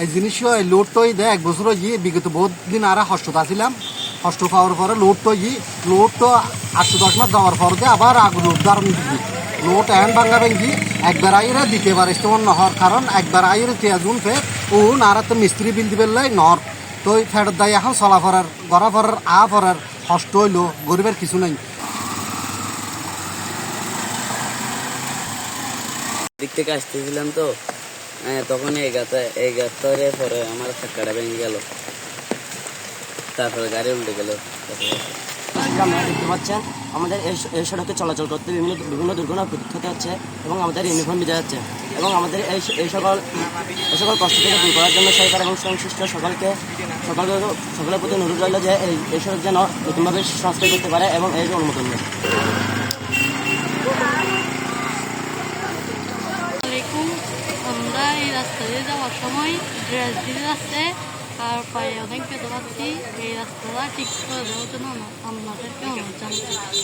এই জিনিস লোড তো দে 1 বছর গিয়ে বিগত বহুত দিন আর হস্ত আসছিলাম হস্ত পাওয়ার পরে লোড তো লোড তো 8-10 মাস যাওয়ার পর দিয়ে আবার লোড দারুণ দিবি লোড এন বাঙ্গা ভেঙ্গি একবার আইরে দ্বিতীয়বার ইস্তেমন নহর কারণ একবার আইরে তেয়াজুন ফে ও নারা তো মিস্ত্রি বিল দিবে নহর তো ফেরত দায় এখন চলা ফরার গড়া ফরার ফরার হস্ত হইলো গরিবের কিছু নাই। দিক থেকে আসতেছিলাম তো তখন এই গাছটারে পরে আমার চাক্কাটা ভেঙে গেল, তারপরে গাড়ি উল্টে গেল। আপনারা দেখতে পাচ্ছেন আমাদের এই সড়কে চলাচল করতে বিভিন্ন দুর্ঘটনা প্রতীক্ষিত হচ্ছে এবং আমাদের ইউনিফর্ম ভিজে যাচ্ছে এবং আমাদের এই সকল কষ্ট থেকে দূর করার জন্য সরকার এবং সংশ্লিষ্ট সকলের প্রতি অনুরোধ রইল যে এই সড়ক যেন নতুনভাবে সংস্কার করতে পারে এবং এই অনুমোদন দেয়। আমরা এই রাস্তা দিয়ে যাওয়ার সময় ড্রেস দিয়ে যাচ্ছে আর পায়ে অনেক পেতে পাচ্ছি, এই রাস্তাটা ঠিক করে দেওয়ার জন্য আপনাদেরকে অনুরোধ জানাচ্ছি।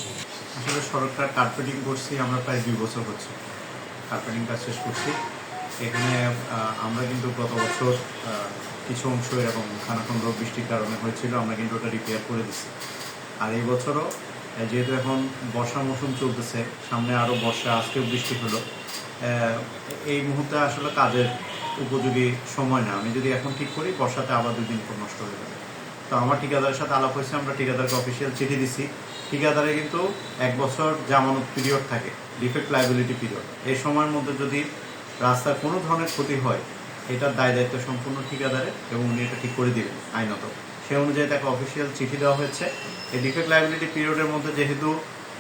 আসলে সড়কটা কার্পেটিং করছি আমরা প্রায় 2 বছর হচ্ছে কার্পেটিং কাজ শেষ করছি। এখানে আমরা কিন্তু গত বছর কিছু অংশ এরকম খানাখন্দ বৃষ্টির কারণে হয়েছিল, আমরা কিন্তু ওটা রিপেয়ার করে দিচ্ছি। আর এই বছরও যেহেতু এখন বর্ষা মৌসুম চলতেছে, সামনে আরও বর্ষা, আজকেও বৃষ্টি হলো, এই মুহূর্তে আসলে কাজের উপযোগী সময় না। আমি যদি এখন ঠিক করি বর্ষাতে আবার 2 দিন পর নষ্ট হয়ে যাবে। তো আমার ঠিকাদারের সাথে আলাপ হয়েছে, আমরা ঠিকাদারকে অফিসিয়াল চিঠি দিছি। ঠিকাদারে কিন্তু 1 বছর জামানত পিরিয়ড থাকে, ডিফেক্ট লায়াবিলিটি পিরিয়ড। এই সময়ের মধ্যে যদি রাস্তার কোনো ধরনের ক্ষতি হয় এটার দায় দায়িত্ব সম্পূর্ণ ঠিকাদারে এবং উনি এটা ঠিক করে দিবেন আইনত। সে অনুযায়ী তাকে অফিসিয়াল চিঠি দেওয়া হয়েছে। এই ডিফেক্ট লায়াবিলিটি পিরিয়ডের মধ্যে যেহেতু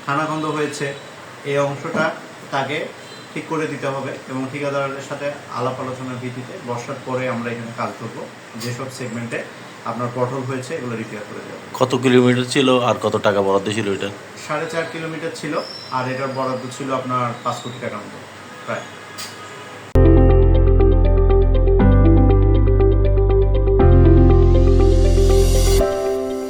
খানাখন্দ হয়েছে এই অংশটা তাকে ঠিক করে দিতে হবে এবং ঠিকাদারের সাথে আলাপ আলোচনার ভিত্তিতে বর্ষার পরে আমরা এখানে কাজ করবো। যেসব সেগমেন্টে আপনার পটল হয়েছে এগুলো রিপেয়ার করে দেবো। কত কিলোমিটার ছিল আর কত টাকা বরাদ্দ ছিল এটা? 4.5 কিলোমিটার ছিল আর এটার বরাদ্দ ছিল আপনার 5 কোটি টাকার মতো প্রায়।